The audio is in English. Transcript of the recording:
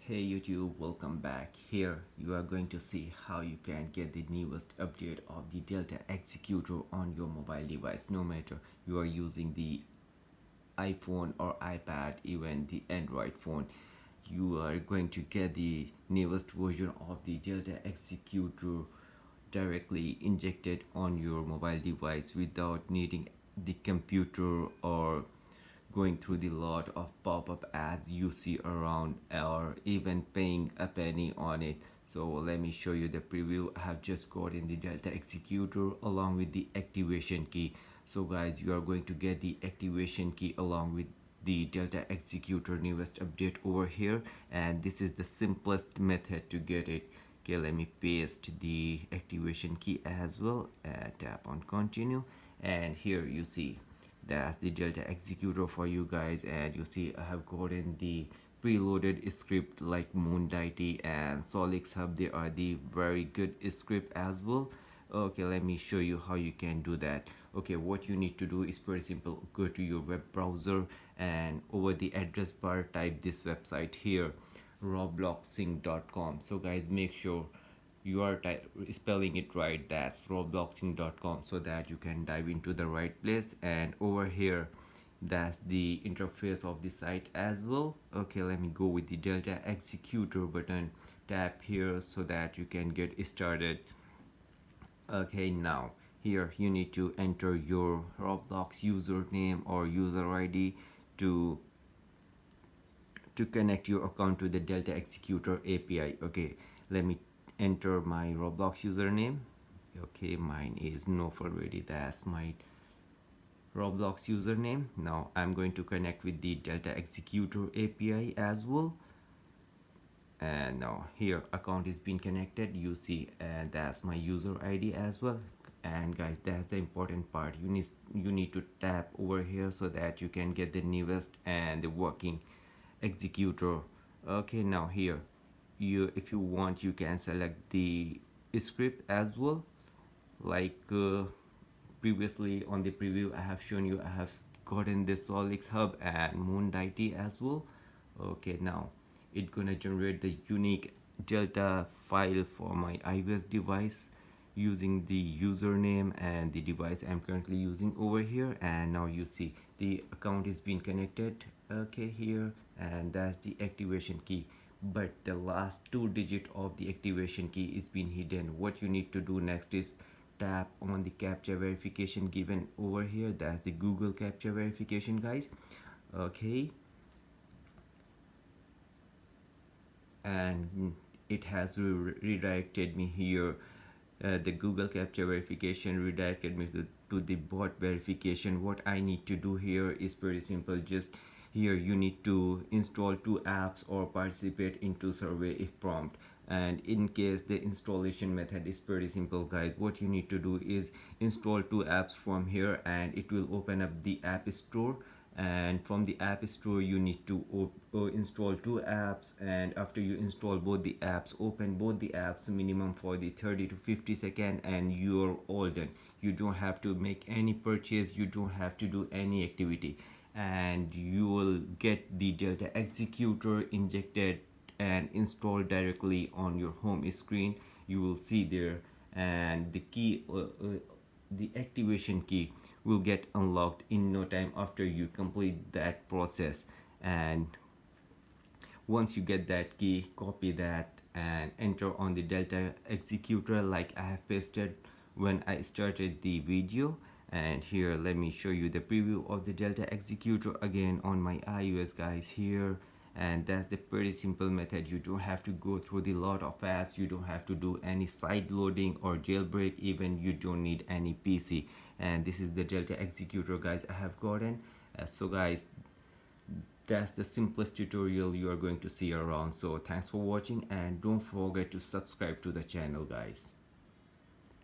Hey YouTube, welcome back. Here you are going to see how you can get the newest update of the Delta Executor on your mobile device, no matter you are using the iPhone or iPad, even the Android phone. You are going to get the newest version of the Delta Executor directly injected on your mobile device without needing the computer or going through the lot of pop-up ads you see around or even paying a penny on it. So let me show you the preview. I have just got in the Delta Executor along with the activation key. So guys, you are going to get the activation key along with the Delta Executor newest update over here, and this is the simplest method to get it. Okay, let me paste the activation key as well. Tap on continue, and here you see that's the Delta Executor for you guys. And you see I have gotten the preloaded script like Moon Deity and Solix Hub. They are the very good script as well. Okay, let me show you how you can do that. Okay, what you need to do is very simple. Go to your web browser and over the address bar type this website here, robloxing.com. So guys, make sure you are spelling it right. That's robloxing.com, so that you can dive into the right place. And over here, that's the interface of the site as well. Okay, let me go with the Delta Executor button. Tap here so that you can get started. Okay, now here you need to enter your Roblox username or user ID to connect your account to the Delta Executor API. Okay, let me enter my Roblox username. Okay, mine is Nof already. That's my Roblox username. Now I'm going to connect with the Delta Executor API as well. And now here account is being connected. You see, and that's my user ID as well. And guys, that's the important part. You need to tap over here so that you can get the newest and the working executor. Okay, now here if you want, you can select the script as well, like previously on the preview I have shown you. I have gotten the Solix Hub and Moon Deity as well. Okay, now it's gonna generate the unique Delta file for my iOS device using the username and the device I'm currently using over here. And now you see the account is being connected. Okay, here, and that's the activation key, but the last two digit of the activation key is being hidden. What you need to do next is tap on the captcha verification given over here. That's the Google captcha verification, guys. Okay, and it has redirected me here. The Google captcha verification redirected me to the bot verification. What I need to do here is very simple. Just here you need to install two apps or participate into survey if prompt. And in case the installation method is pretty simple, guys, what you need to do is install two apps from here and it will open up the app store. And from the app store you need to install two apps, and after you install both the apps, open both the apps minimum for the 30 to 50 seconds, and you're all done. You don't have to make any purchase, you don't have to do any activity, and you will get the Delta Executor injected and installed directly on your home screen. You will see there, and the key the activation key will get unlocked in no time after you complete that process. And once you get that key, copy that and enter on the Delta Executor like I have pasted when I started the video. And here let me show you the preview of the Delta Executor again on my iOS, guys, here. And that's the pretty simple method. You don't have to go through the lot of ads, you don't have to do any side loading or jailbreak, even you don't need any PC. And this is the Delta Executor, guys, I have gotten. So guys, that's the simplest tutorial you are going to see around. So thanks for watching, and don't forget to subscribe to the channel, guys.